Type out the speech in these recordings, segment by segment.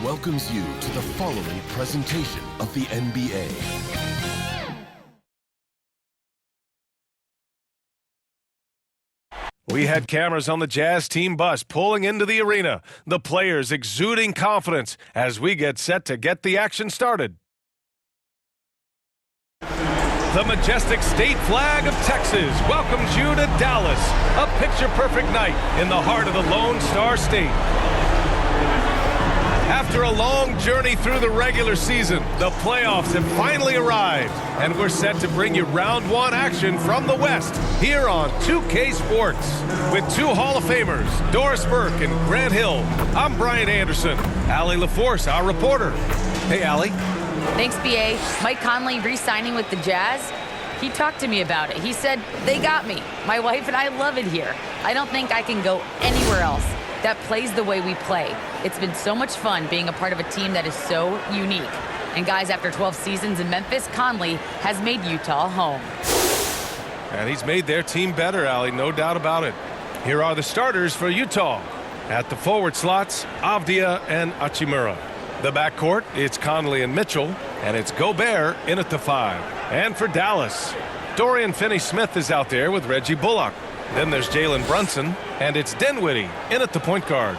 welcomes you to the following presentation of the NBA. We had cameras on the Jazz team bus pulling into the arena, the players exuding confidence as we get set to get the action started. The majestic state flag of Texas welcomes you to Dallas, a picture-perfect night in the heart of the Lone Star State. After a long journey through the regular season, the playoffs have finally arrived, and we're set to bring you round one action from the West here on 2K Sports. With two Hall of Famers, Doris Burke and Grant Hill, I'm Brian Anderson. Allie LaForce, our reporter. Hey, Allie. Thanks, B.A. Mike Conley re-signing with the Jazz. He talked to me about it. He said, they got me. My wife and I love it here. I don't think I can go anywhere else that plays the way we play. It's been so much fun being a part of a team that is so unique. And guys, after 12 seasons in Memphis, Conley has made Utah home. And he's made their team better, Allie, no doubt about it. Here are the starters for Utah. At the forward slots, Avdia and Hachimura. The backcourt, it's Conley and Mitchell, and it's Gobert in at the 5. And for Dallas, Dorian Finney-Smith is out there with Reggie Bullock. Then there's Jalen Brunson, and it's Dinwiddie in at the point guard.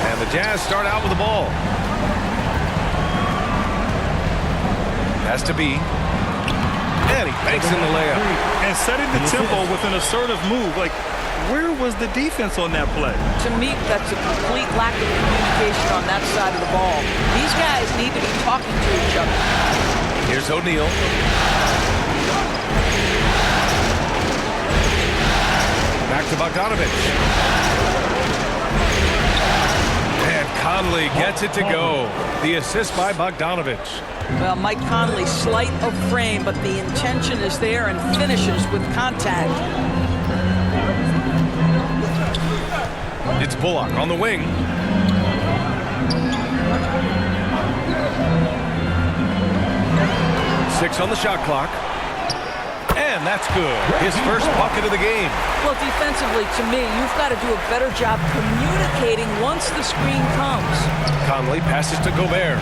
And the Jazz start out with the ball. Has to be. And he banks in the layup. And setting the tempo with an assertive move. Like, where was the defense on that play? To me, that's a complete lack of communication on that side of the ball. These guys need to be talking to each other. Here's O'Neal. Back to Bogdanović. And Conley gets it to go. The assist by Bogdanović. Well, Mike Conley, slight of frame, but the intention is there and finishes with contact. It's Bullock on the wing. Six on the shot clock. And that's good. His first bucket of the game. Well, defensively, to me, you've got to do a better job communicating once the screen comes. Conley passes to Gobert.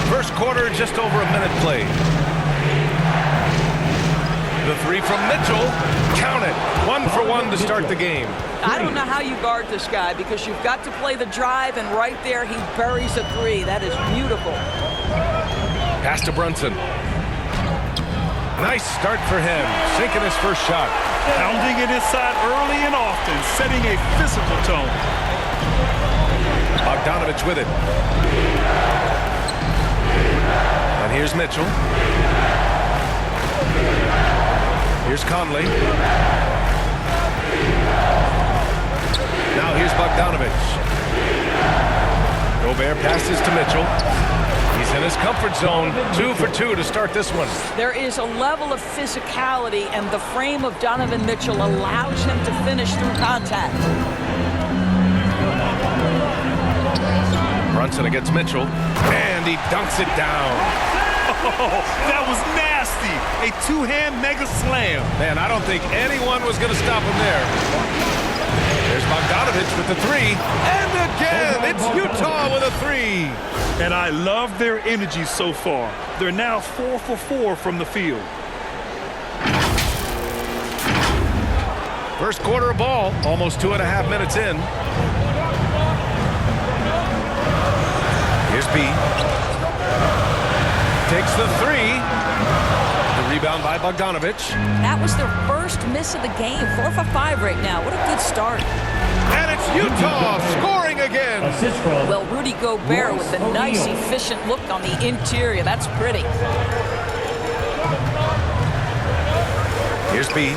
First quarter, just over a minute played. The three from Mitchell. Count it. 1 for 1 to start the game. I don't know how you guard this guy because you've got to play the drive, and right there he buries a three. That is beautiful. Pass to Brunson. Nice start for him. Sinking his first shot. Pounding it inside early and often, setting a physical tone. Bogdanović with it. And here's Mitchell. Here's Conley. Now here's Bogdanović. Gobert passes to Mitchell. He's in his comfort zone. 2 for 2 to start this one. There is a level of physicality, and the frame of Donovan Mitchell allows him to finish through contact. Brunson against Mitchell, and he dunks it down. Oh, that was nasty. A two-hand mega slam. Man, I don't think anyone was going to stop him there. There's Bogdanović with the 3. And again, it's Utah with a 3. And I love their energy so far. They're now 4 for 4 from the field. First quarter of ball, almost 2.5 minutes in. Here's B. Takes the 3. The rebound by Bogdanović. That was their first miss of the game. 4 for 5 right now. What a good start. And it's Utah scoring again. Well, Rudy Gobert with a nice, efficient look on the interior. That's pretty. Here's B.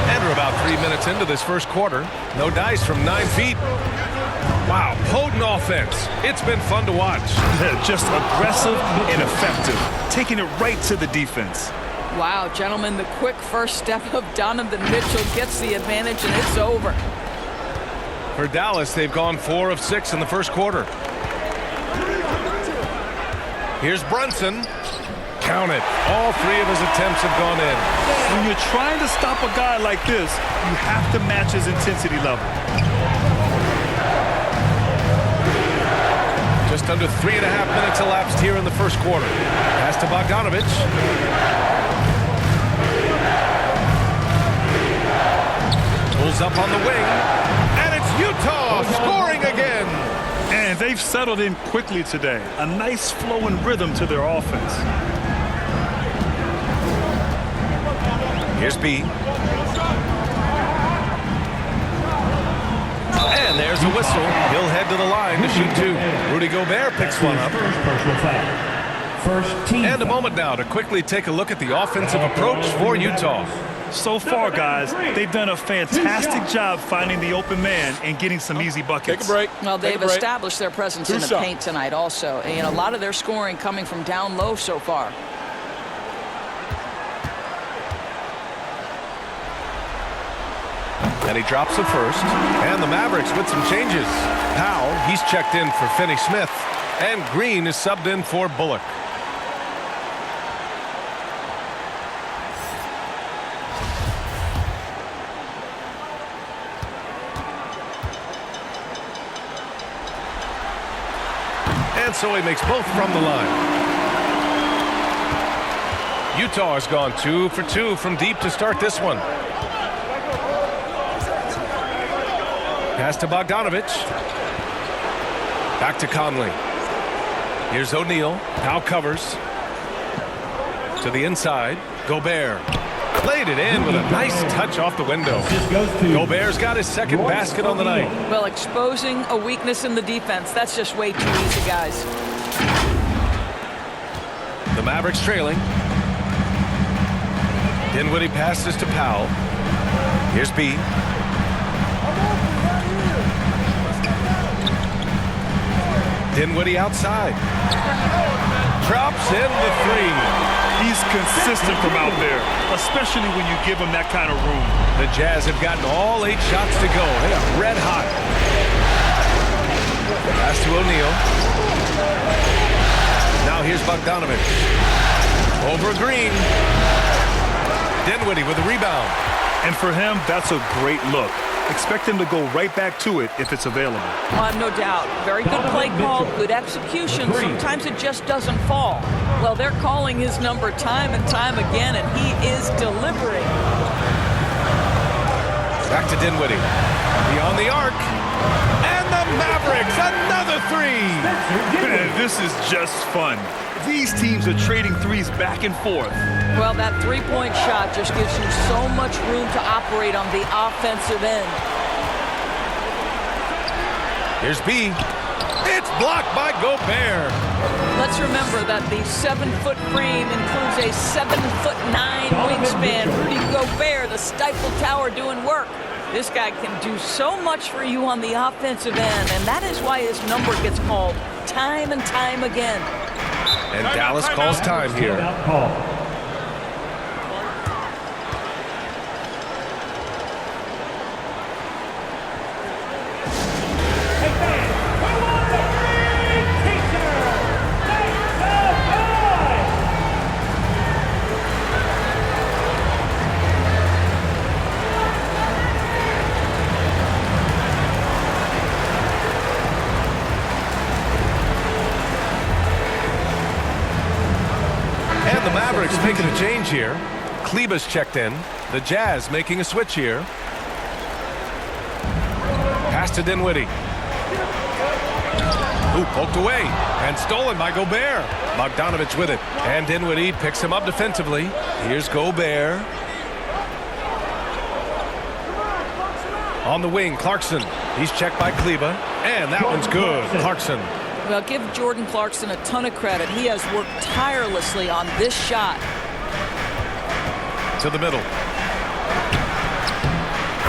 And we're about 3 minutes into this first quarter. No dice from 9 feet. Wow, potent offense. It's been fun to watch. Just aggressive and effective, taking it right to the defense. Wow, gentlemen, the quick first step of Donovan Mitchell gets the advantage, and it's over. For Dallas, they've gone 4 of 6 in the first quarter. Here's Brunson. Count it. All three of his attempts have gone in. When you're trying to stop a guy like this, you have to match his intensity level. Just under 3.5 minutes elapsed here in the first quarter. Pass to Bogdanovic. Pulls up on the wing. And it's Utah scoring again. And they've settled in quickly today. A nice flowing rhythm to their offense. Here's B. And there's a whistle. He'll head to the line to shoot two. Rudy Gobert picks one up. And a moment now to quickly take a look at the offensive approach for Utah. So far, guys, they've done a fantastic job finding the open man and getting some easy buckets. Take a break. Well, they've established their presence in the shots. paint tonight also. And a lot of their scoring coming from down low so far. And he drops the first. And the Mavericks with some changes. Powell, he's checked in for Finney-Smith. And Green is subbed in for Bullock. And so he makes both from the line. Utah has gone 2 for 2 from deep to start this one. Pass to Bogdanovic. Back to Conley. Here's O'Neal. Now covers. To the inside. Gobert. Played it in with a nice touch off the window. Gobert's got his second basket on the night. Well, exposing a weakness in the defense. That's just way too easy, guys. The Mavericks trailing. Dinwiddie passes to Powell. Here's B. Dinwiddie outside. Drops in the three. He's consistent from out there, especially when you give him that kind of room. The Jazz have gotten all 8 shots to go. They are red hot. Pass to O'Neal. Now here's Bogdanovic. Over Green. Dinwiddie with a rebound. And for him, that's a great look. Expect him to go right back to it if it's available. No doubt. Very good play call, good execution. Sometimes it just doesn't fall. Well, they're calling his number time and time again, and he is delivering. Back to Dinwiddie. Beyond the arc. And the Mavericks, another three. Man, this is just fun. These teams are trading threes back and forth. Well, that three-point shot just gives you so much room to operate on the offensive end. Here's B. It's blocked by Gobert. Let's remember that the 7-foot frame includes a 7'9" wingspan. Rudy Gobert, the Stifle Tower, doing work. This guy can do so much for you on the offensive end, and that is why his number gets called time and time again. And Dallas calls time here. Mavericks making a change here. Kleber's checked in. The Jazz making a switch here. Pass to Dinwiddie. Ooh, poked away and stolen by Gobert. Bogdanovic with it. And Dinwiddie picks him up defensively. Here's Gobert. On the wing, Clarkson. He's checked by Kleber. And that one's good. Clarkson. Well, give Jordan Clarkson a ton of credit. He has worked tirelessly on this shot. To the middle.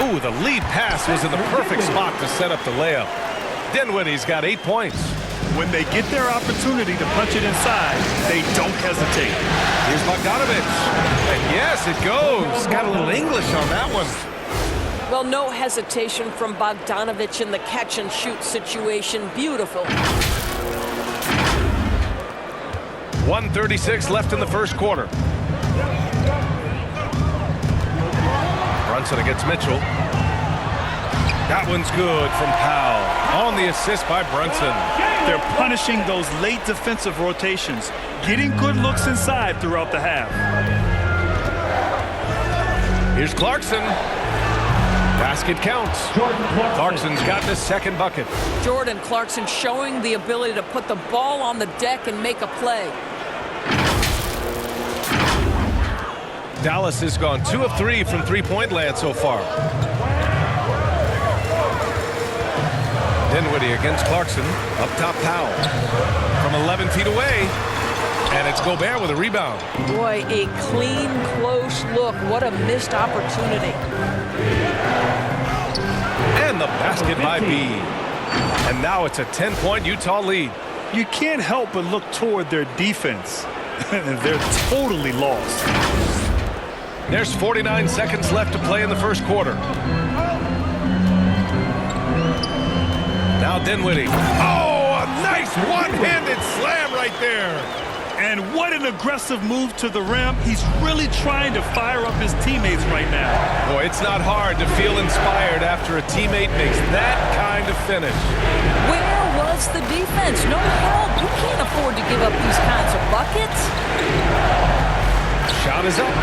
Ooh, the lead pass was in the perfect spot to set up the layup. Dinwiddie's got 8 points. When they get their opportunity to punch it inside, they don't hesitate. Here's Bogdanovic. And yes, it goes. Got a little English on that one. Well, no hesitation from Bogdanovic in the catch-and-shoot situation. Beautiful. 1:36 left in the first quarter. Brunson against Mitchell. That one's good from Powell. On the assist by Brunson. They're punishing those late defensive rotations, getting good looks inside throughout the half. Here's Clarkson. Basket counts. Clarkson's got the second bucket. Jordan Clarkson showing the ability to put the ball on the deck and make a play. Dallas has gone 2 of 3 from three-point land so far. Dinwiddie against Clarkson. Up top, Powell. From 11 feet away. And it's Gobert with a rebound. Boy, a clean, close look. What a missed opportunity. And the basket by B. And now it's a 10-point Utah lead. You can't help but look toward their defense. They're totally lost. There's 49 seconds left to play in the first quarter. Now Dinwiddie. Oh, a nice one-handed slam right there. And what an aggressive move to the rim. He's really trying to fire up his teammates right now. Boy, it's not hard to feel inspired after a teammate makes that kind of finish. Where was the defense? No help. You can't afford to give up these kinds of buckets. Shot is up.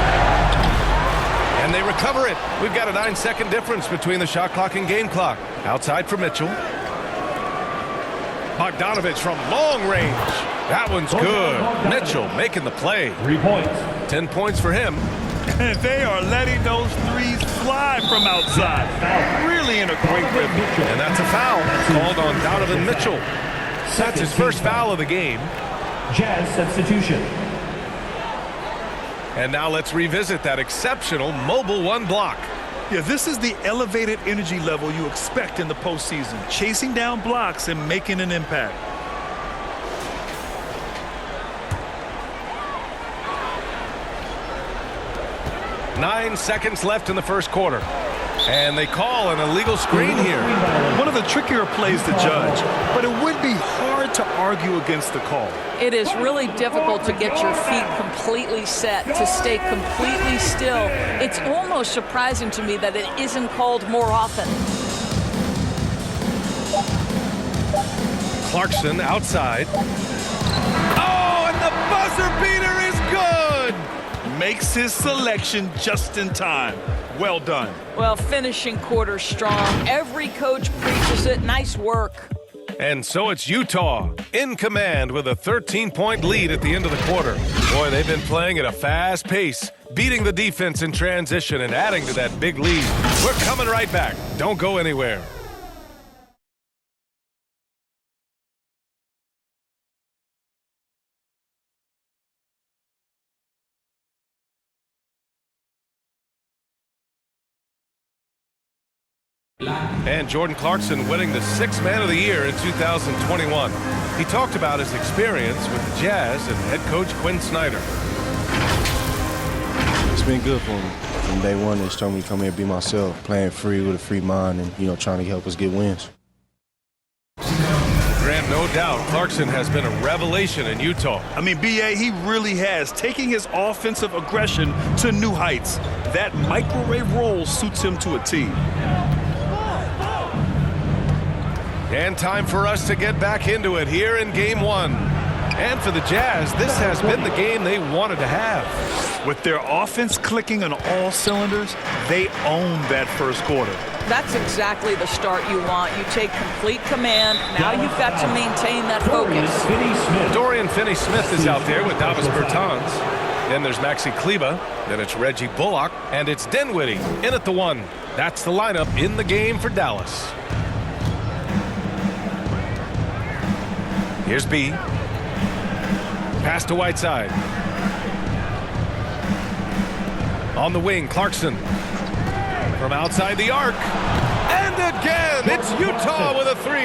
And they recover it. We've got a 9-second difference between the shot clock and game clock. Outside for Mitchell. Bogdanovich from long range. That one's good. Mitchell making the play. 3 points. 10 points for him. And they are letting those threes fly from outside. Really in a great rhythm. And that's a foul called on Donovan Mitchell. That's his first foul of the game. Jazz substitution. And now let's revisit that exceptional mobile one block. Yeah, this is the elevated energy level you expect in the postseason. Chasing down blocks and making an impact. Nine seconds left in the first quarter. And they call an illegal screen here. One of the trickier plays to judge, but it would be hard to argue against the call. It is really difficult to get your feet completely set, to stay completely still. It's almost surprising to me that it isn't called more often. Clarkson outside. Oh, and the buzzer beater is good! Makes his selection just in time. Well done. Well, finishing quarter strong. Every coach preaches it. Nice work. And so it's Utah in command with a 13-point lead at the end of the quarter. Boy, they've been playing at a fast pace, beating the defense in transition and adding to that big lead. We're coming right back. Don't go anywhere. And Jordan Clarkson winning the 6th Man of the Year in 2021. He talked about his experience with the Jazz and head coach Quinn Snyder. It's been good for me. From day one, they told me to come here and be myself, playing free with a free mind and, trying to help us get wins. Grant, no doubt, Clarkson has been a revelation in Utah. I mean, B.A., he really has, taking his offensive aggression to new heights. That microwave role suits him to a T. And time for us to get back into it here in Game 1. And for the Jazz, this has been the game they wanted to have. With their offense clicking on all cylinders, they own that first quarter. That's exactly the start you want. You take complete command. Now you've got to maintain that focus. Dorian Finney-Smith is out there with Davis Bertans. Then there's Maxi Kleber. Then it's Reggie Bullock. And it's Dinwiddie in at the 1. That's the lineup in the game for Dallas. Here's B. Pass to Whiteside. On the wing, Clarkson. From outside the arc. And again, it's Utah with a 3.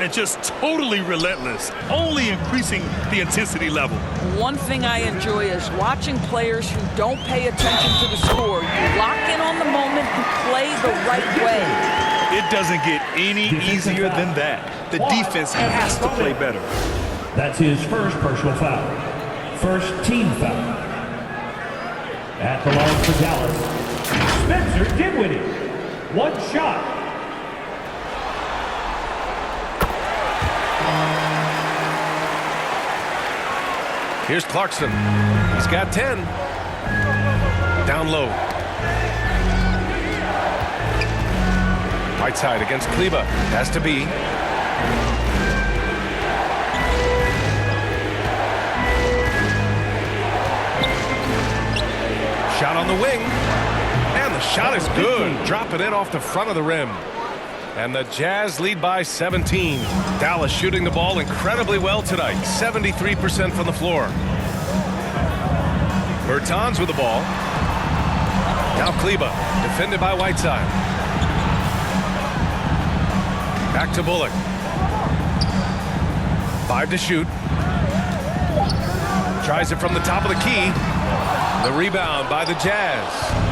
And just totally relentless, only increasing the intensity level. One thing I enjoy is watching players who don't pay attention to the score. You lock in on the moment and play the right way. It doesn't get any easier than that. The defense has to play better. That's his first personal foul. First team foul. At the line for Dallas, Spencer Dinwiddie. One shot. Here's Clarkson. He's got 10. Down low. Whiteside against Kleber. Has to be. Shot on the wing. And the shot is good. Dropping it off the front of the rim. And the Jazz lead by 17. Dallas shooting the ball incredibly well tonight. 73% from the floor. Bertans with the ball. Now Kleber, defended by Whiteside. Back to Bullock. 5 to shoot. Tries it from the top of the key. The rebound by the Jazz.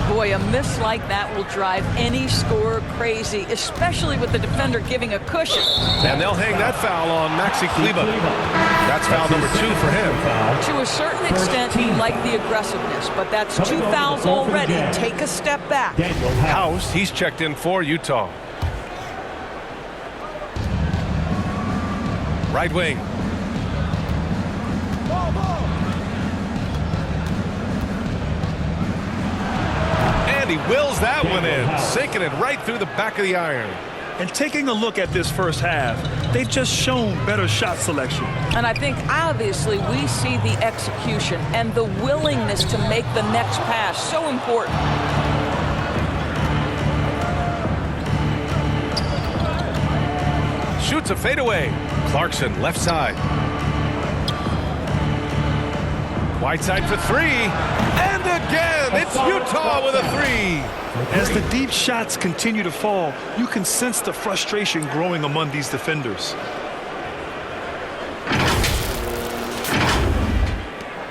Boy, a miss like that will drive any scorer crazy, especially with the defender giving a cushion. And they'll hang that foul on Maxi Kleber. That's foul number 2 for him. To a certain extent, you like the aggressiveness, but that's 2 fouls already. Take a step back. House, he's checked in for Utah. Right wing. And he wills that one in, sinking it right through the back of the iron. And taking a look at this first half, they've just shown better shot selection. And I think obviously we see the execution and the willingness to make the next pass so important. Shoots a fadeaway. Clarkson left side. Whiteside for 3. And again, it's Utah with a 3. As the deep shots continue to fall, you can sense the frustration growing among these defenders.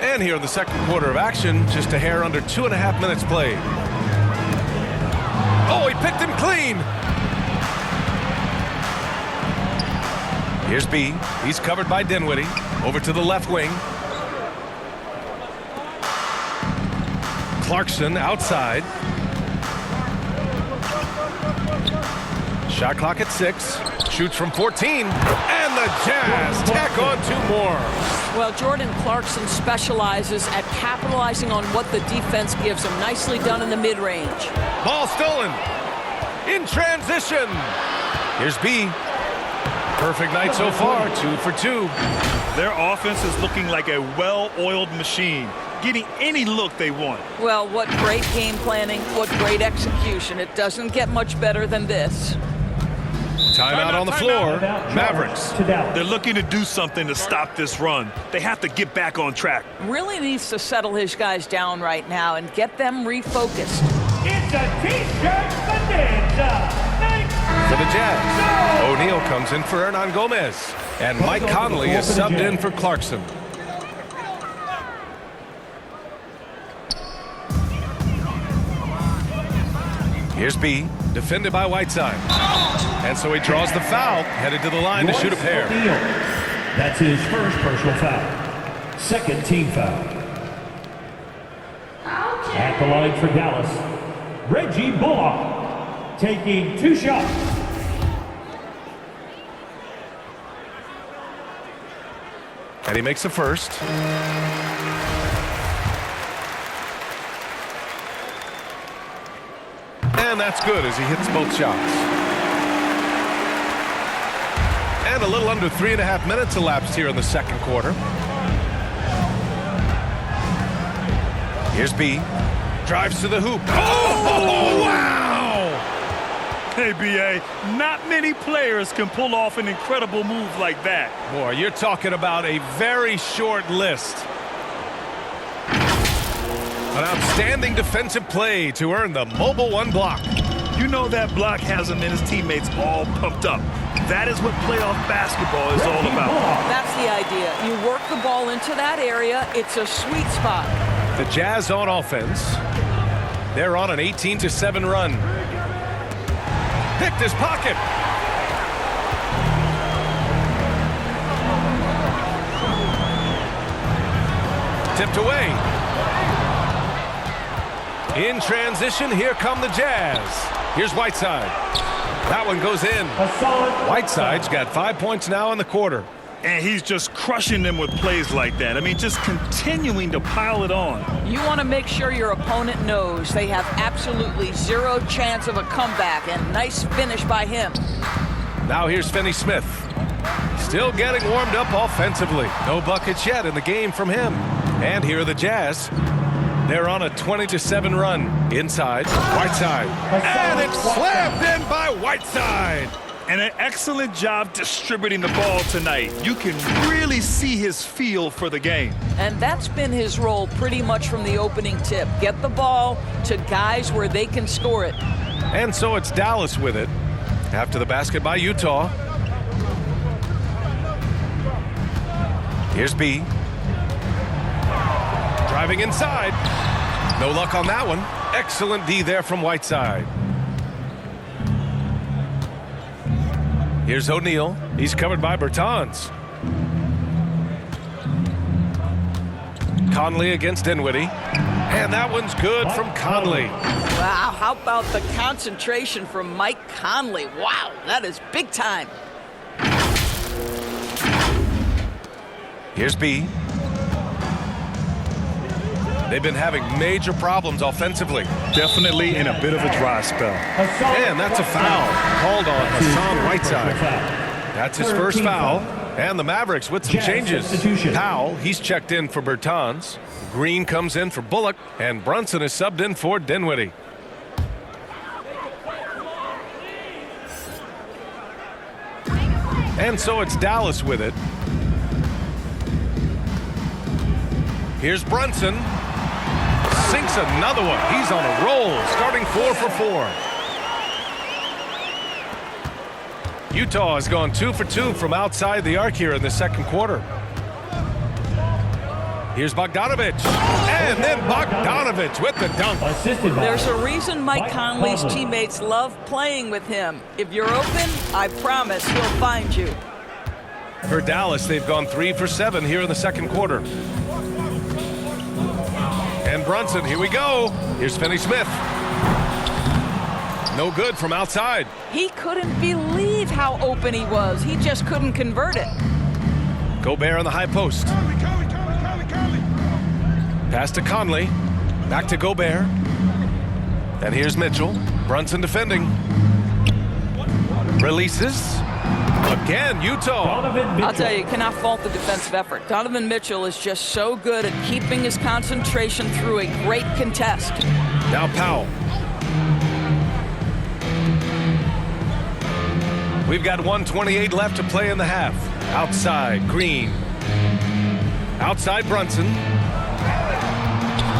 And here in the second quarter of action, just a hair under 2.5 minutes played. Oh, he picked him clean. Here's B. He's covered by Dinwiddie. Over to the left wing. Clarkson outside. Shot clock at 6. Shoots from 14. And the Jazz tack on 2 more. Well, Jordan Clarkson specializes at capitalizing on what the defense gives him. Nicely done in the mid-range. Ball stolen. In transition. Here's B. Perfect night so far. 2 for 2. Their offense is looking like a well-oiled machine, getting any look they want. Well, what great game planning, what great execution. It doesn't get much better than this. Timeout on the floor. Mavericks. They're looking to do something to stop this run. They have to get back on track. Really needs to settle his guys down right now and get them refocused. It's a T-shirt bonanza. For the Jazz, O'Neal comes in for Hernan Gomez. And Mike Conley is subbed in for Clarkson. Here's B, defended by Whiteside. And so he draws the foul, headed to the line to shoot a pair. That's his first personal foul. Second team foul. At the line for Dallas, Reggie Bullock, taking 2 shots. And he makes the first. And that's good as he hits both shots. And a little under 3.5 minutes elapsed here in the second quarter. Here's B. Drives to the hoop. Oh, wow! Hey, B.A., not many players can pull off an incredible move like that. Boy, you're talking about a very short list. An outstanding defensive play to earn the Mobile One block. You know that block has him and his teammates all pumped up. That is what playoff basketball is all about. That's the idea. You work the ball into that area. It's a sweet spot. The Jazz on offense. They're on an 18-7 run. Picked his pocket. Tipped away. In transition, here come the Jazz. Here's Whiteside. That one goes in. Whiteside's got 5 points now in the quarter. And he's just crushing them with plays like that. I mean, just continuing to pile it on. You want to make sure your opponent knows they have absolutely zero chance of a comeback, and nice finish by him. Now here's Finney Smith. Still getting warmed up offensively. No buckets yet in the game from him. And here are the Jazz. They're on a 20-7 run. Inside, Whiteside. And it's slammed in by Whiteside. And an excellent job distributing the ball tonight. You can really see his feel for the game. And that's been his role pretty much from the opening tip. Get the ball to guys where they can score it. And so it's Dallas with it. After the basket by Utah. Here's B. Driving inside. No luck on that one. Excellent D there from Whiteside. Here's O'Neal. He's covered by Bertans. Conley against Dinwiddie. And that one's good from Conley. Wow, how about the concentration from Mike Conley? Wow, that is big time. Here's B. They've been having major problems offensively. Definitely in a bit of a dry spell. And that's a foul called on Hassan Whiteside. That's his first foul. And the Mavericks with some changes. Powell, he's checked in for Bertans. Green comes in for Bullock. And Brunson is subbed in for Dinwiddie. And so it's Dallas with it. Here's Brunson. Sinks another one. He's on a roll, starting 4 for 4. Utah has gone 2 for 2 from outside the arc here in the second quarter. Here's Bogdanovich. And then Bogdanovich with the dunk. There's a reason Mike Conley's teammates love playing with him. If you're open, I promise he'll find you. For Dallas, they've gone 3 for 7 here in the second quarter. And Brunson, here we go. Here's Finney Smith. No good from outside. He couldn't believe how open he was. He just couldn't convert it. Gobert on the high post. Pass to Conley. Back to Gobert. And here's Mitchell. Brunson defending. Releases. Again, Utah. I'll tell you, cannot fault the defensive effort. Donovan Mitchell is just so good at keeping his concentration through a great contest. Now Powell. We've got 1:28 left to play in the half. Outside, Green. Outside, Brunson.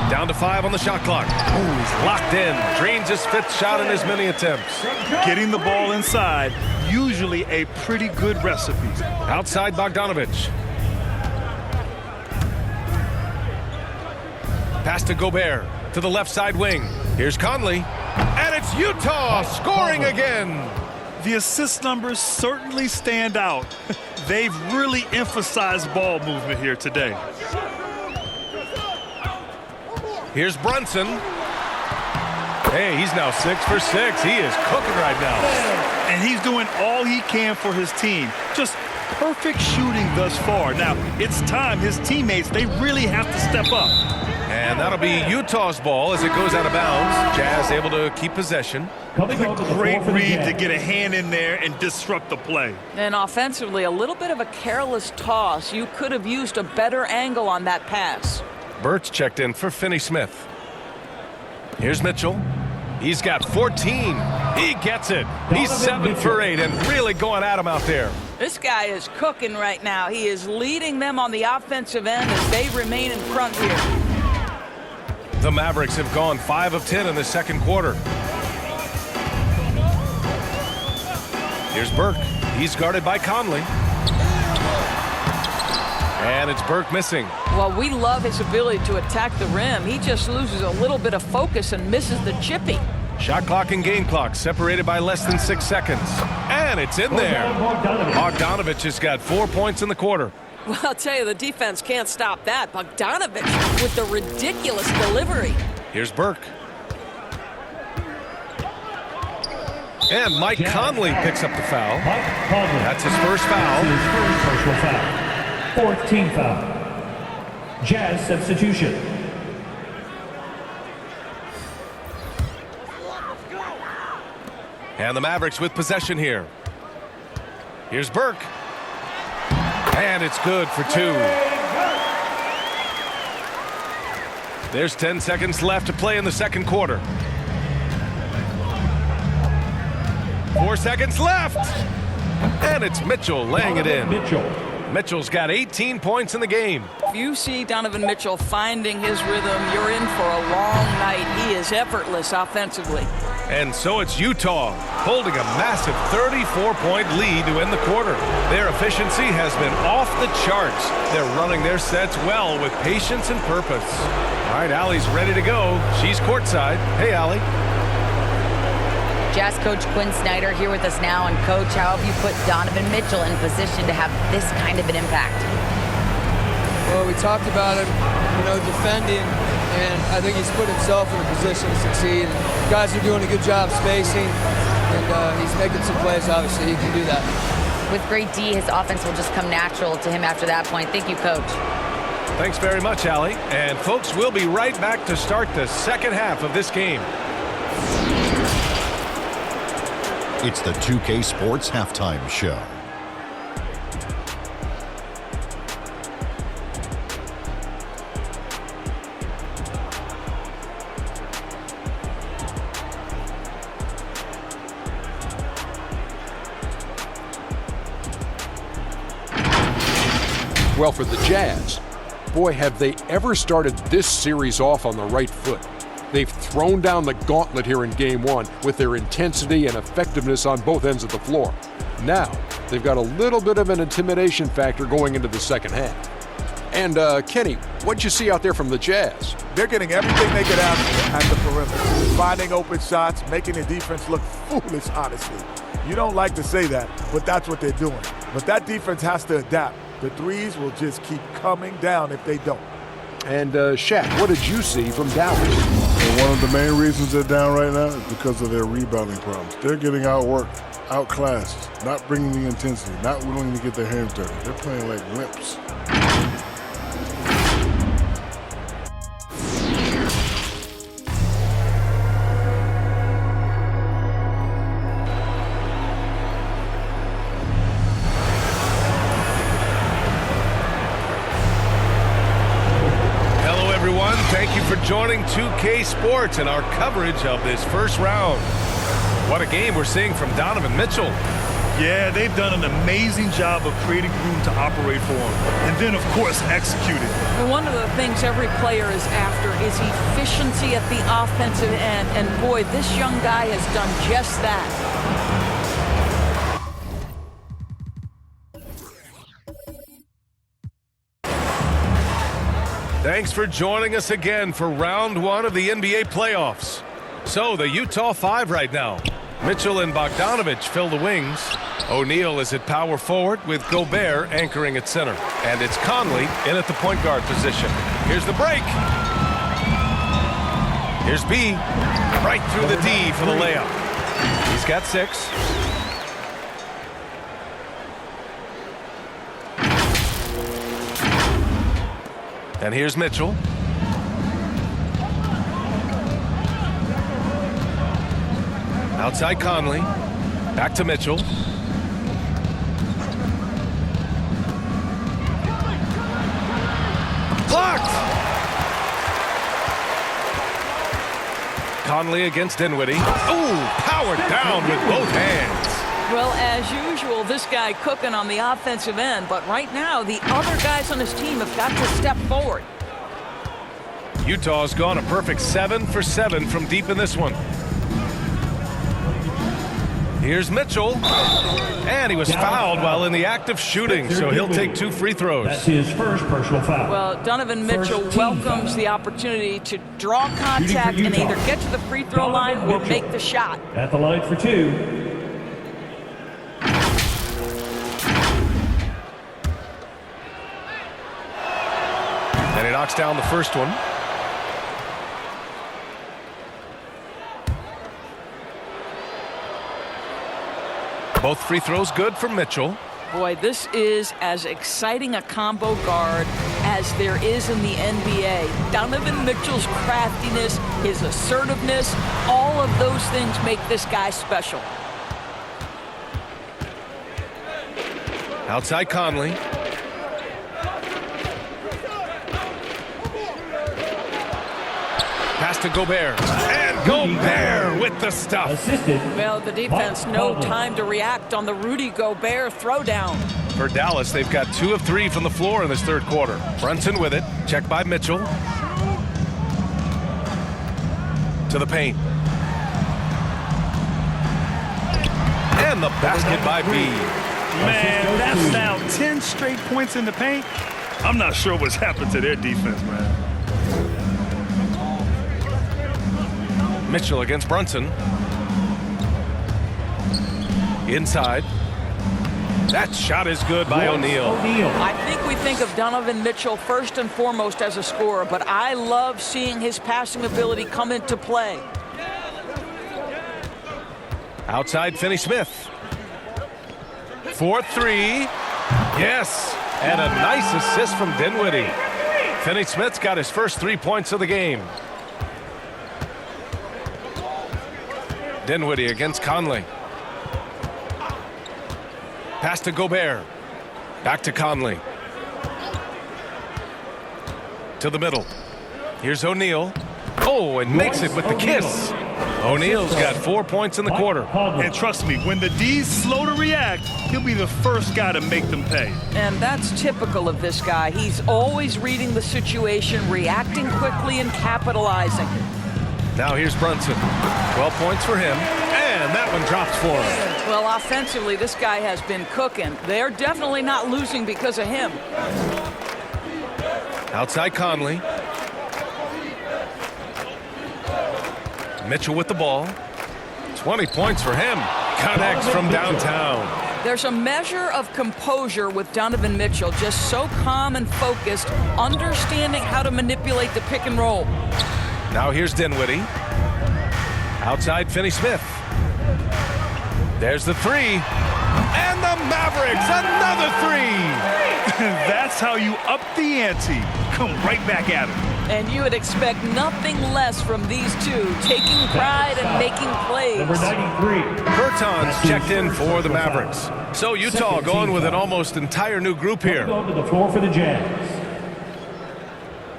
Down to 5 on the shot clock. Oh, he's locked in. Drains his 5th shot in as many attempts. Getting the ball inside, usually a pretty good recipe. Outside Bogdanovich. Pass to Gobert to the left side wing. Here's Conley. And it's Utah scoring again. The assist numbers certainly stand out. They've really emphasized ball movement here today. Here's Brunson. Hey, he's now 6 for 6. He is cooking right now. And he's doing all he can for his team. Just perfect shooting thus far. Now, it's time his teammates, they really have to step up. And that'll be Utah's ball as it goes out of bounds. Jazz able to keep possession. Great read to get a hand in there and disrupt the play. And offensively, a little bit of a careless toss. You could have used a better angle on that pass. Burt's checked in for Finney Smith. Here's Mitchell. He's got 14. He gets it. He's 7 for 8 and really going at him out there. This guy is cooking right now. He is leading them on the offensive end as they remain in front here. The Mavericks have gone 5 of 10 in the second quarter. Here's Burke. He's guarded by Conley. And it's Burke missing. Well, we love his ability to attack the rim. He just loses a little bit of focus and misses the chippy. Shot clock and game clock separated by less than 6 seconds. And it's in there. Bogdanovich has got 4 points in the quarter. Well, I'll tell you, the defense can't stop that. Bogdanovich with the ridiculous delivery. Here's Burke. And Mike Conley picks up the foul. Mike Conley. That's his first foul. His first personal foul. Fourth team foul. Jazz substitution. And the Mavericks with possession here. Here's Burke. And it's good for two. There's 10 seconds left to play in the second quarter. 4 seconds left. And it's Mitchell laying it in. Mitchell's got 18 points in the game. If you see Donovan Mitchell finding his rhythm, you're in for a long night. He is effortless offensively. And so it's Utah holding a massive 34-point lead to end the quarter. Their efficiency has been off the charts. They're running their sets well with patience and purpose. All right, Allie's ready to go. She's courtside. Hey, Allie. Jazz coach Quinn Snyder here with us now. And coach, how have you put Donovan Mitchell in position to have this kind of an impact? Well, we talked about him, defending, and I think he's put himself in a position to succeed. And guys are doing a good job spacing, and he's making some plays. Obviously, he can do that. With great D, his offense will just come natural to him after that point. Thank you, coach. Thanks very much, Allie. And folks, we'll be right back to start the second half of this game. It's the 2K Sports Halftime Show. Well, for the Jazz, boy, have they ever started this series off on the right foot. They've thrown down the gauntlet here in Game 1 with their intensity and effectiveness on both ends of the floor. Now, they've got a little bit of an intimidation factor going into the second half. And, Kenny, what'd you see out there from the Jazz? They're getting everything they could ask for at the perimeter. Finding open shots, making the defense look foolish, honestly. You don't like to say that, but that's what they're doing. But that defense has to adapt. The threes will just keep coming down if they don't. And, Shaq, what did you see from Dallas? And one of the main reasons they're down right now is because of their rebounding problems. They're getting outworked, outclassed, not bringing the intensity, not willing to get their hands dirty. They're playing like wimps. Thank you for joining 2K Sports and our coverage of this first round. What a game we're seeing from Donovan Mitchell. Yeah, they've done an amazing job of creating room to operate for him. And then, of course, executing. Well, one of the things every player is after is efficiency at the offensive end. And boy, this young guy has done just that. Thanks for joining us again for round one of the NBA playoffs. So the Utah 5 right now. Mitchell and Bogdanovich fill the wings. O'Neal is at power forward with Gobert anchoring at center. And it's Conley in at the point guard position. Here's the break. Here's B. Right through the D for the layup. He's got 6. And here's Mitchell. Outside Conley. Back to Mitchell. Blocked! Conley against Dinwiddie. Ooh, powered down with both hands. Well, as usual, this guy cooking on the offensive end, but right now the other guys on his team have got to step forward. Utah's gone a perfect 7 for 7 from deep in this one. Here's Mitchell, and he was fouled while in the act of shooting, so he'll take 2 free throws. That's his first personal foul. Well, Donovan Mitchell welcomes the opportunity to draw contact and either get to the free throw line or make the shot. At the line for 2. And he knocks down the first one. Both free throws good for Mitchell. Boy, this is as exciting a combo guard as there is in the NBA. Donovan Mitchell's craftiness, his assertiveness, all of those things make this guy special. Outside Conley. Pass to Gobert. And Gobert with the stuff. Well, the defense, no time to react on the Rudy Gobert throwdown. For Dallas, they've got 2 of 3 from the floor in this third quarter. Brunson with it. Checked by Mitchell. To the paint. And the basket by B. Man, that's now 10 straight points in the paint. I'm not sure what's happened to their defense, man. Mitchell against Brunson. Inside. That shot is good by O'Neal. I think we think of Donovan Mitchell first and foremost as a scorer, but I love seeing his passing ability come into play. Outside Finney-Smith. 4-3. Yes. And a nice assist from Dinwiddie. Finney-Smith's got his first 3 points of the game. Dinwiddie against Conley. Pass to Gobert. Back to Conley. To the middle. Here's O'Neal. Oh, and makes it with the kiss. O'Neal's got 4 points in the quarter. And trust me, when the D's slow to react, he'll be the first guy to make them pay. And that's typical of this guy. He's always reading the situation, reacting quickly, and capitalizing. Now here's Brunson. 12 points for him. And that one drops for him. Well, offensively, this guy has been cooking. They're definitely not losing because of him. Outside Conley. Mitchell with the ball. 20 points for him. Connects from downtown. There's a measure of composure with Donovan Mitchell, just so calm and focused, understanding how to manipulate the pick and roll. Now here's Dinwiddie. Outside Finney-Smith. There's the 3. And the Mavericks, another 3. That's how you up the ante. Come right back at him. And you would expect nothing less from these two, taking pride and making plays. Number 93. Bertans checked in for the Mavericks. So Utah going with an almost entire new group here. Going to the floor for the Jazz.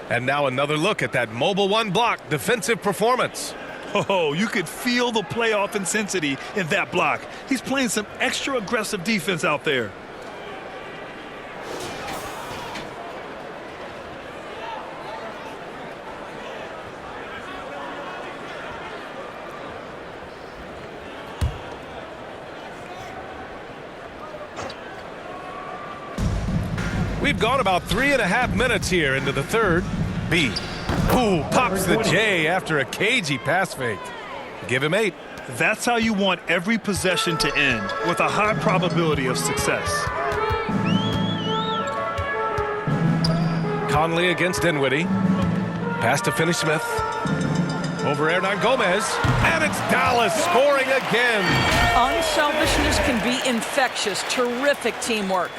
And now another look at that mobile one block defensive performance. Oh, you could feel the playoff intensity in that block. He's playing some extra aggressive defense out there. We've gone about 3.5 minutes here into the third. B. Ooh, pops the J after a cagey pass fake. Give him 8. That's how you want every possession to end, with a high probability of success. Conley against Dinwiddie. Pass to Finney-Smith. Over Hernan Gomez. And it's Dallas scoring again. Unselfishness can be infectious. Terrific teamwork.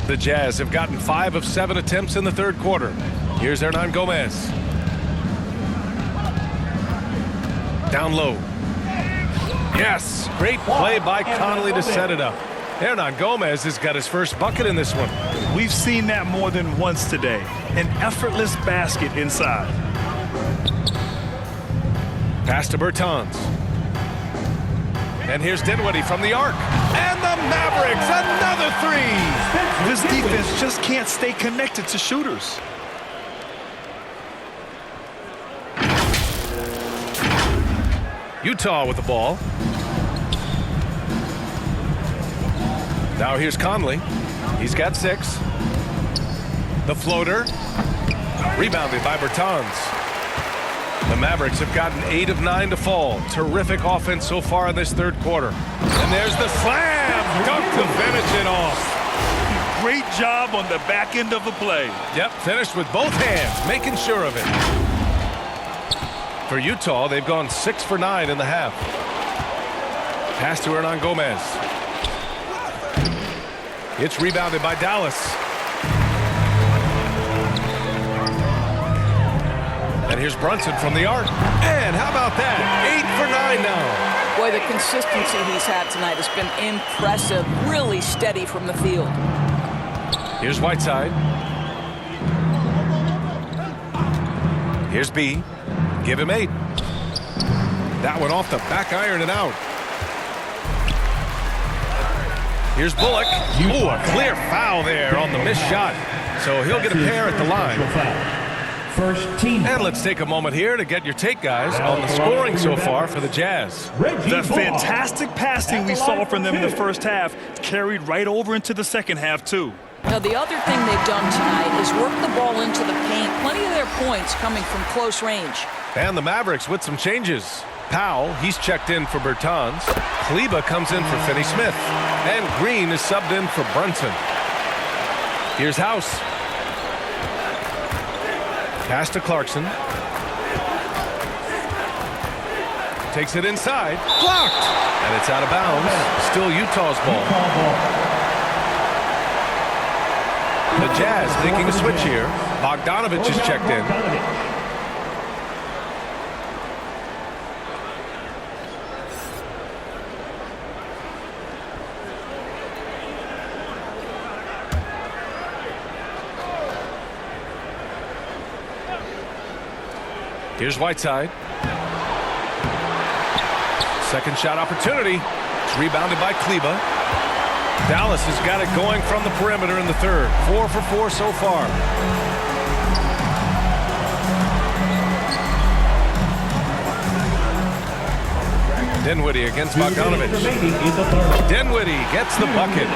The Jazz have gotten 5 of 7 attempts in the third quarter. Here's Hernan Gomez. Down low. Yes, great play by Conley to set it up. Hernan Gomez has got his first bucket in this one. We've seen that more than once today. An effortless basket inside. Pass to Bertans. And here's Dinwiddie from the arc. And the Mavericks, another 3. This defense just can't stay connected to shooters. Utah with the ball. Now here's Conley. He's got 6. The floater. Rebounded by Bertans. The Mavericks have gotten 8 of 9 to fall. Terrific offense so far in this third quarter. And there's the slam dunk to finish it off. Great job on the back end of the play. Yep, finished with both hands, making sure of it. For Utah, they've gone 6 for 9 in the half. Pass to Hernan Gomez. It's rebounded by Dallas. And here's Brunson from the arc. And how about that? 8 for 9 now. Boy, the consistency he's had tonight has been impressive. Really steady from the field. Here's Whiteside. Here's B. Give him 8. That one off the back iron and out. Here's Bullock. Ooh, a clear foul there on the missed shot. So he'll get a pair at the line. First team. And let's take a moment here to get your take, guys, on the scoring so far for the Jazz. The fantastic passing we saw from them in the first half carried right over into the second half, too. Now, the other thing they've done tonight is work the ball into the paint. Plenty of their points coming from close range. And the Mavericks with some changes. Powell, he's checked in for Bertans. Kleber comes in for Finney Smith. And Green is subbed in for Brunson. Here's House. Pass to Clarkson. Takes it inside. Blocked! And it's out of bounds. Still Utah's ball. The Jazz making a switch here. Bogdanovich is checked in. Here's Whiteside. Second shot opportunity. It's rebounded by Kleber. Dallas has got it going from the perimeter in the third. 4 for 4 so far. Dinwiddie against Bogdanovich. Dinwiddie gets the bucket.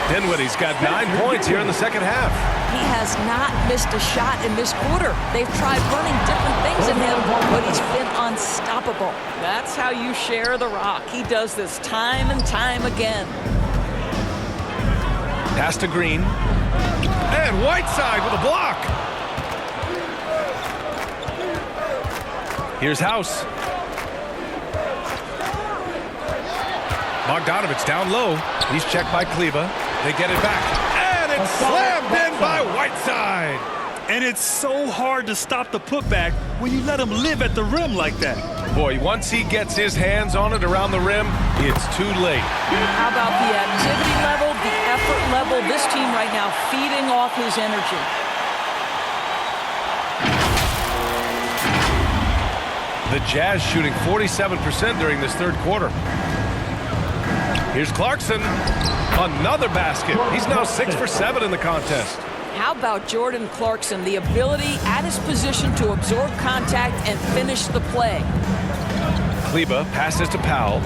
Dinwiddie's got 9 points here in the second half. He has not missed a shot in this quarter. They've tried running different things at him, but he's been unstoppable. That's how you share the rock. He does this time and time again. Pass to Green. And Whiteside with a block. Here's House. Bogdanovich down low. He's checked by Kleber. They get it back. And it's slammed in by Whiteside. And it's so hard to stop the putback when you let him live at the rim like that. Boy, once he gets his hands on it around the rim, it's too late. How about the activity level, the effort level? This team right now feeding off his energy. The Jazz shooting 47% during this third quarter. Here's Clarkson. Another basket. He's now 6 for 7 in the contest. How about Jordan Clarkson? The ability at his position to absorb contact and finish the play. Kleber passes to Powell.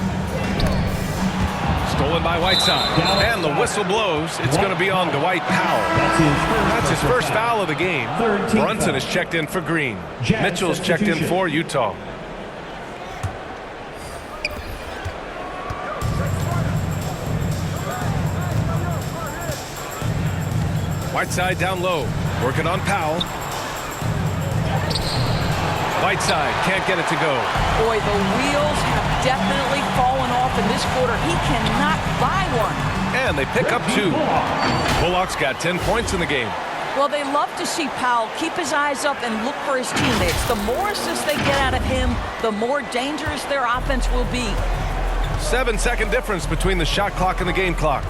Stolen by Whiteside. And the whistle blows. It's going to be on Dwight Powell. That's his first foul of the game. Brunson is checked in for Green. Mitchell's checked in for Utah. Whiteside down low, working on Powell. Whiteside can't get it to go. Boy, the wheels have definitely fallen off in this quarter. He cannot buy one. And they pick up 2. Bullock's got 10 points in the game. Well, they love to see Powell keep his eyes up and look for his teammates. The more assists they get out of him, the more dangerous their offense will be. 7-second difference between the shot clock and the game clock.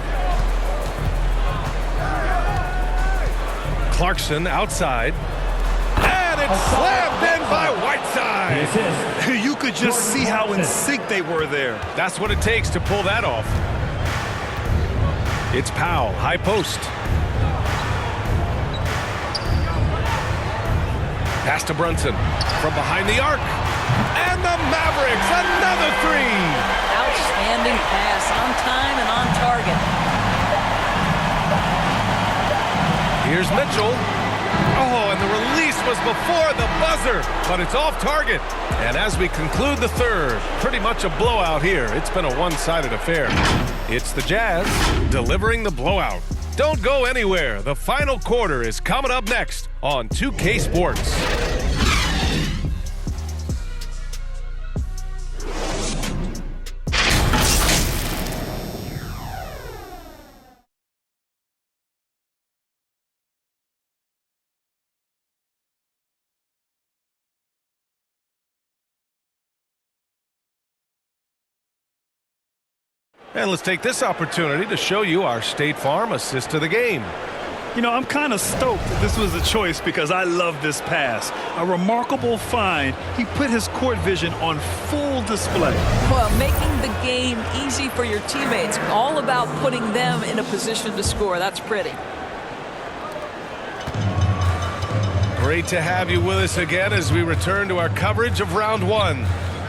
Clarkson outside. And it's slammed in by Whiteside. You could just see how in sync they were there. That's what it takes to pull that off. It's Powell, high post. Pass to Brunson from behind the arc. And the Mavericks, another 3. Outstanding pass, on time and on target. Here's Mitchell. Oh, and the release was before the buzzer, but it's off target. And as we conclude the third, pretty much a blowout here. It's been a one-sided affair. It's the Jazz delivering the blowout. Don't go anywhere. The final quarter is coming up next on 2K Sports. And let's take this opportunity to show you our State Farm assist to the game. You know, I'm kind of stoked that this was a choice because I love this pass. A remarkable find. He put his court vision on full display. Well, making the game easy for your teammates. All about putting them in a position to score. That's pretty. Great to have you with us again as we return to our coverage of round one.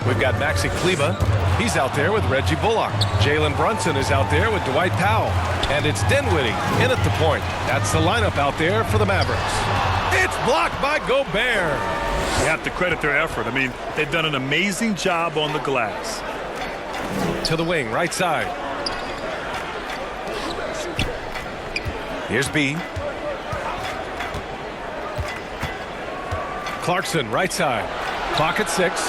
We've got Maxi Kleber. He's out there with Reggie Bullock. Jalen Brunson is out there with Dwight Powell. And it's Dinwiddie in at the point. That's the lineup out there for the Mavericks. It's blocked by Gobert. You have to credit their effort. I mean, they've done an amazing job on the glass. To the wing, right side. Here's B. Clarkson, right side. Clock at 6.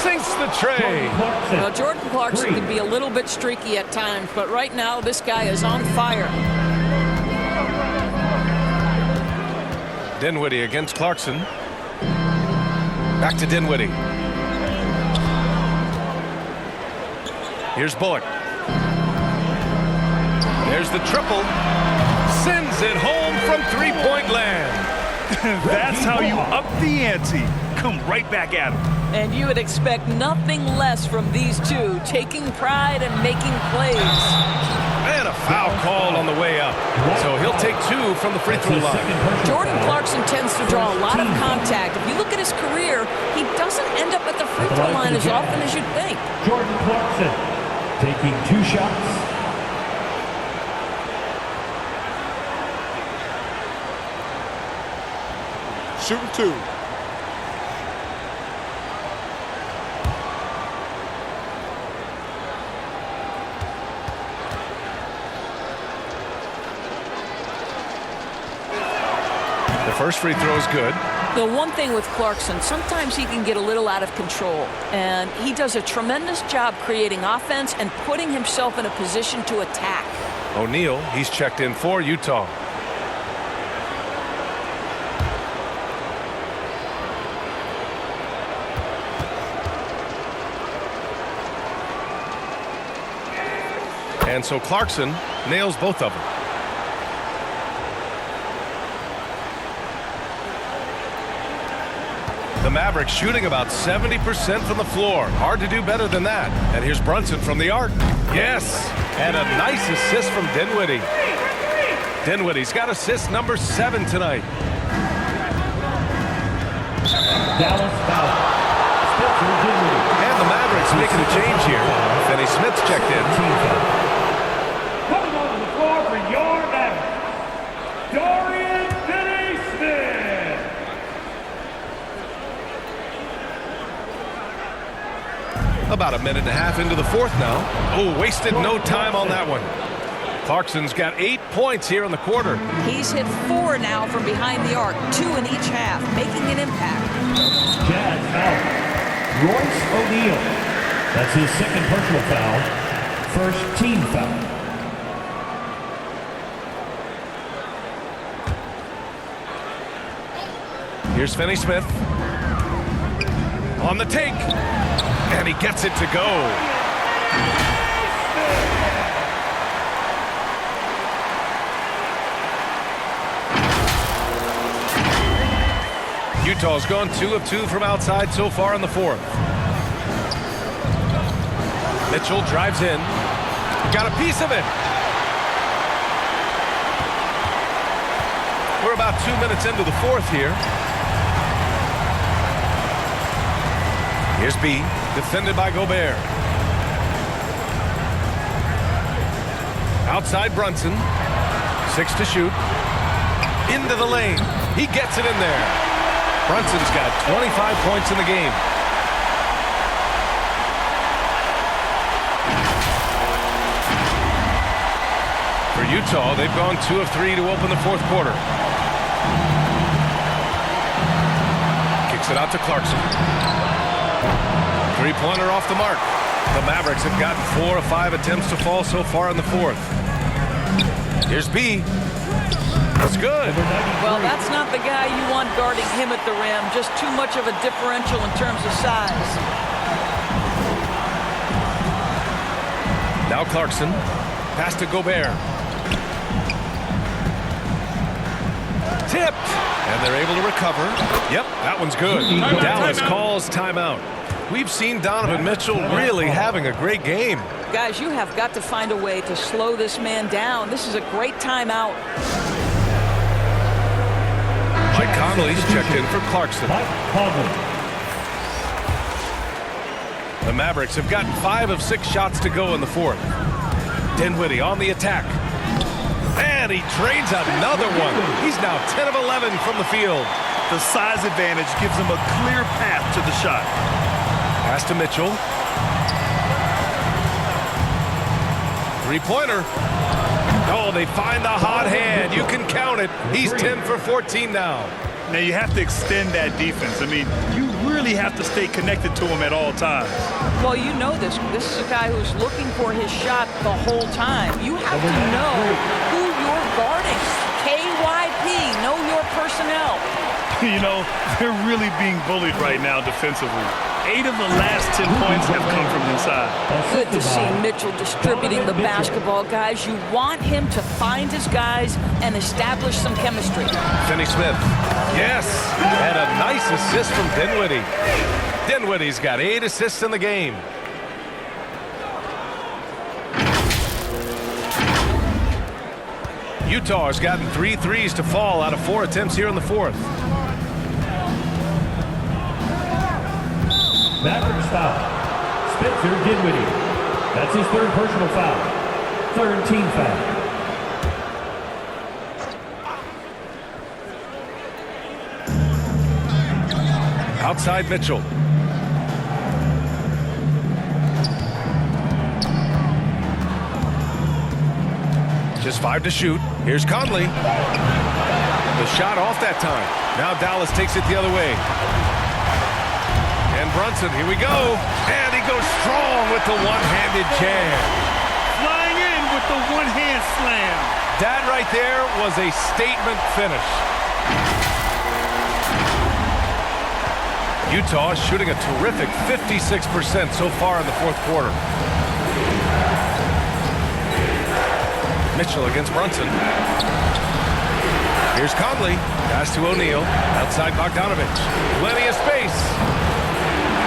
Sinks the tray. Well, Jordan Clarkson can be a little bit streaky at times, but right now this guy is on fire. Dinwiddie against Clarkson. Back to Dinwiddie. Here's Bullock. There's the triple. Sends it home from three-point land. That's how you up the ante. Come right back at him. And you would expect nothing less from these two, taking pride and making plays. And a foul called on the way up. So he'll take 2 from the free throw line. Jordan Clarkson tends to draw a lot of contact. If you look at his career, he doesn't end up at the free throw line as often as you'd think. Jordan Clarkson taking 2 shots. Shooting 2. The first free throw is good. The one thing with Clarkson, sometimes he can get a little out of control, and he does a tremendous job creating offense and putting himself in a position to attack. O'Neal, he's checked in for Utah. And so Clarkson nails both of them. The Mavericks shooting about 70% from the floor. Hard to do better than that. And here's Brunson from the arc. Yes, and a nice assist from Dinwiddie. Dinwiddie's got assist number 7 tonight. Dallas foul. Spencer Dinwiddie. And the Mavericks making a change here. Finney Smith's checked in. Coming onto the floor for your Mavericks, Dorian Finney-Smith. About a minute and a half into the fourth now. Oh, wasted no time on that one. Clarkson's got 8 points here in the quarter. He's hit 4 now from behind the arc, 2 in each half, making an impact. Jazz foul. Royce O'Neal. That's his second personal foul. First team foul. Here's Finney Smith. On the take. And he gets it to go. Utah's gone 2 of 2 from outside so far in the fourth. Mitchell drives in. Got a piece of it. We're about 2 minutes into the fourth here. Here's B, defended by Gobert. Outside Brunson. 6 to shoot. Into the lane. He gets it in there. Brunson's got 25 points in the game. For Utah, they've gone 2 of 3 to open the fourth quarter. Kicks it out to Clarkson. Three-pointer off the mark. The Mavericks have gotten 4 of 5 attempts to fall so far in the fourth. Here's B. That's good. Well, that's not the guy you want guarding him at the rim. Just too much of a differential in terms of size. Now Clarkson. Pass to Gobert. Tipped. And they're able to recover. Yep, that one's good. Dallas calls timeout. We've seen Donovan Mitchell really having a great game. Guys, you have got to find a way to slow this man down. This is a great timeout. Mike Conley's checked in for Clarkson. The Mavericks have gotten 5 of 6 shots to go in the fourth. Dinwiddie on the attack. And he trades another one. He's now 10 of 11 from the field. The size advantage gives him a clear path to the shot. Pass to Mitchell. Three-pointer. Oh, they find the hot hand. You can count it. He's 10 for 14 now. Now you have to extend that defense. I mean, you really have to stay connected to him at all times. Well, you know this. This is a guy who's looking for his shot the whole time. You have to know who you're guarding. KYP, know your personnel. You know, they're really being bullied right now defensively. 8 of the last 10 points have come from inside. Good to see Mitchell distributing the basketball, guys. You want him to find his guys and establish some chemistry. Finney-Smith. Yes. And a nice assist from Dinwiddie. Dinwiddie's got 8 assists in the game. Utah has gotten 3 threes to fall out of 4 attempts here in the fourth. Mavericks foul. Spencer Dinwiddie. That's his 3rd personal foul. 3rd team foul. Outside Mitchell. Just 5 to shoot. Here's Conley. The shot off that time. Now Dallas takes it the other way. And Brunson, here we go. And he goes strong with the one-handed jam. Flying in with the one-hand slam. That right there was a statement finish. Utah is shooting a terrific 56% so far in the fourth quarter. Mitchell against Brunson. Here's Conley. Pass to O'Neal. Outside Bogdanovich. Plenty of space.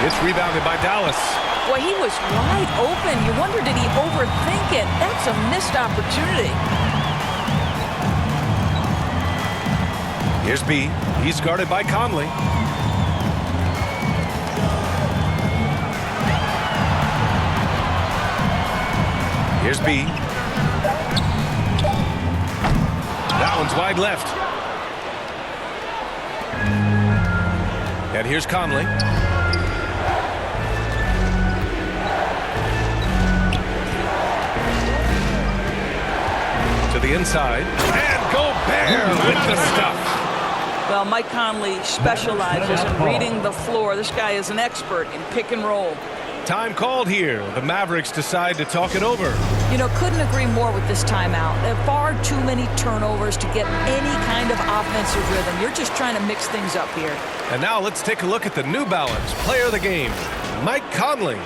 It's rebounded by Dallas. Boy, he was wide open. You wonder, did he overthink it? That's a missed opportunity. Here's B. He's guarded by Conley. Here's B. That one's wide left. And here's Conley. To the inside. And Gobert with the stuff. Well, Mike Conley specializes in reading the floor. This guy is an expert in pick and roll. Time called here. The Mavericks decide to talk it over. You know, couldn't agree more with this timeout. There are far too many turnovers to get any kind of offensive rhythm. You're just trying to mix things up here. And now let's take a look at the New Balance player of the game, Mike Conley.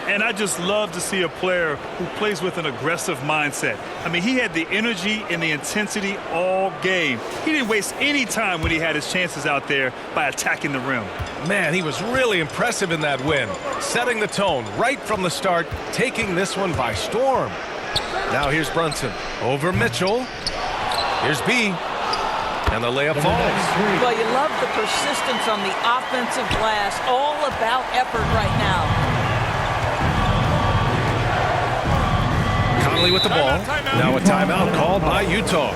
And I just love to see a player who plays with an aggressive mindset. I mean, he had the energy and the intensity all game. He didn't waste any time when he had his chances out there by attacking the rim. Man, he was really impressive in that win, setting the tone right from the start, taking this one by storm. Now here's Brunson over Mitchell. Here's B. And the layup falls. Well, you love the persistence on the offensive glass. All about effort right now. Conley with the ball. Now a timeout called by Utah.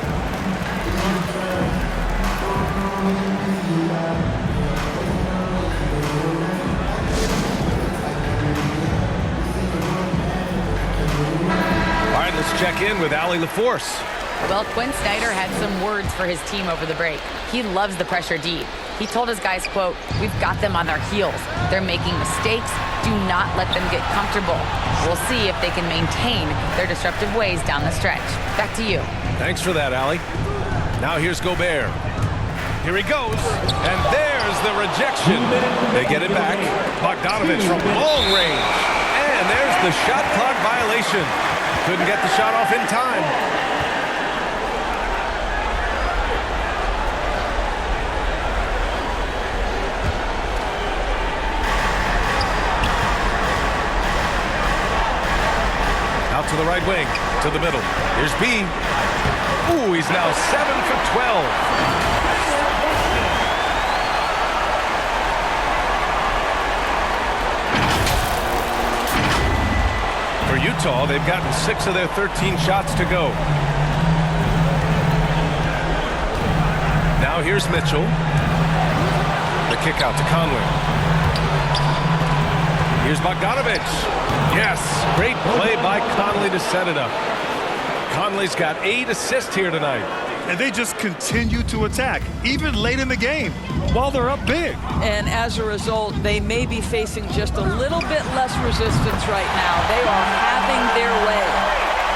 Let's check in with Allie LaForce. Well, Quinn Snyder had some words for his team over the break. He loves the pressure D. He told his guys, quote, "We've got them on their heels. They're making mistakes. Do not let them get comfortable. We'll see if they can maintain their disruptive ways down the stretch." Back to you. Thanks for that, Allie. Now here's Gobert. Here he goes, and there's the rejection. They get it back. Bogdanovich from long range. And there's the shot clock violation. Couldn't get the shot off in time. Out to the right wing, to the middle. Here's B. Ooh, he's now 7 for 12. For Utah, they've gotten 6 of their 13 shots to go. Now here's Mitchell. The kick out to Conley. Here's Bogdanovich. Yes, great play by Conley to set it up. Conley's got 8 assists here tonight. And they just continue to attack, even late in the game, while they're up big. And as a result, they may be facing just a little bit less resistance right now. They are having their way.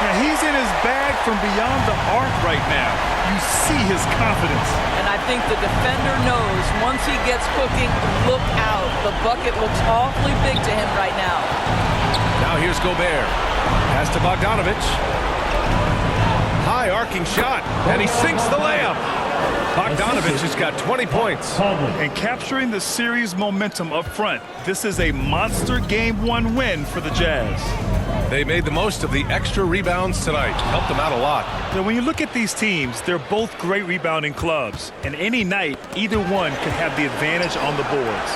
Yeah, he's in his bag from beyond the arc right now. You see his confidence. And I think the defender knows once he gets cooking, look out. The bucket looks awfully big to him right now. Now here's Gobert. Pass to Bogdanovich. High arcing shot, and he sinks the layup. Bogdanovich has got 20 points. And capturing the series momentum up front, this is a monster Game 1 win for the Jazz. They made the most of the extra rebounds tonight. Helped them out a lot. Now, when you look at these teams, they're both great rebounding clubs. And any night, either one could have the advantage on the boards.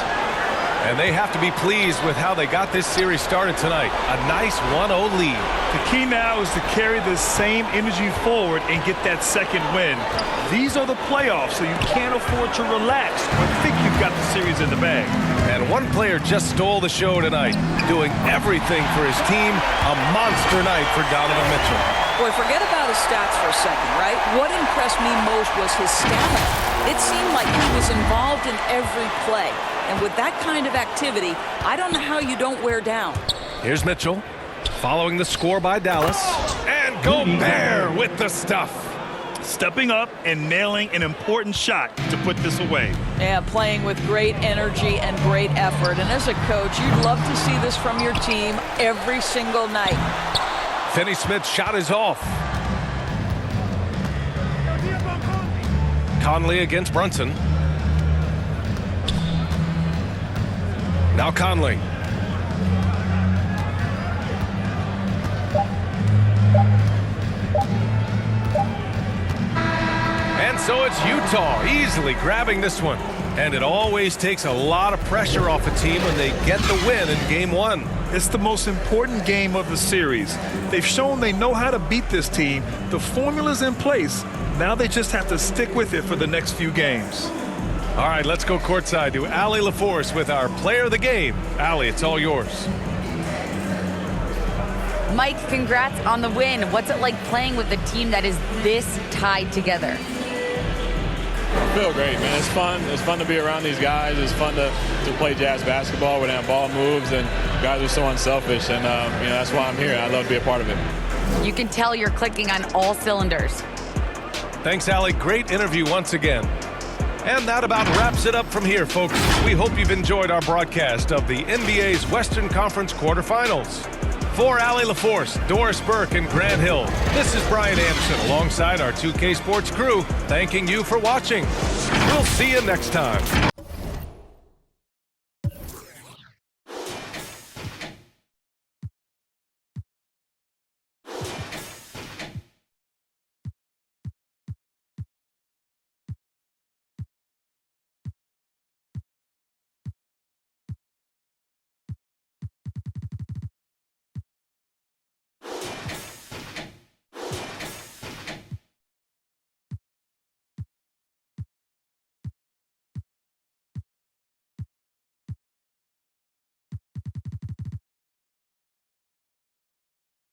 And they have to be pleased with how they got this series started tonight. A nice 1-0 lead. The key now is to carry this same energy forward and get that second win. These are the playoffs, so you can't afford to relax or think you've got the series in the bag. And one player just stole the show tonight, doing everything for his team. A monster night for Donovan Mitchell. Boy, forget about his stats for a second, right? What impressed me most was his stamina. It seemed like he was involved in every play. And with that kind of activity, I don't know how you don't wear down. Here's Mitchell, following the score by Dallas. And Gobert with the stuff. Stepping up and nailing an important shot to put this away. Yeah, playing with great energy and great effort. And as a coach, you'd love to see this from your team every single night. Finney-Smith's shot is off. Conley against Brunson. Now Conley. And so it's Utah easily grabbing this one. And it always takes a lot of pressure off a team when they get the win in Game 1. It's the most important game of the series. They've shown they know how to beat this team. The formula's in place. Now they just have to stick with it for the next few games. All right, let's go courtside to Allie LaForce with our player of the game. Allie, it's all yours. Mike, congrats on the win. What's it like playing with a team that is this tied together? I feel great, man. It's fun. It's fun to be around these guys. It's fun to play Jazz basketball when that ball moves and guys are so unselfish. And, that's why I'm here. I love to be a part of it. You can tell you're clicking on all cylinders. Thanks, Allie. Great interview once again. And that about wraps it up from here, folks. We hope you've enjoyed our broadcast of the NBA's Western Conference quarterfinals. For Allie LaForce, Doris Burke, and Grant Hill, this is Brian Anderson alongside our 2K Sports crew, thanking you for watching. We'll see you next time.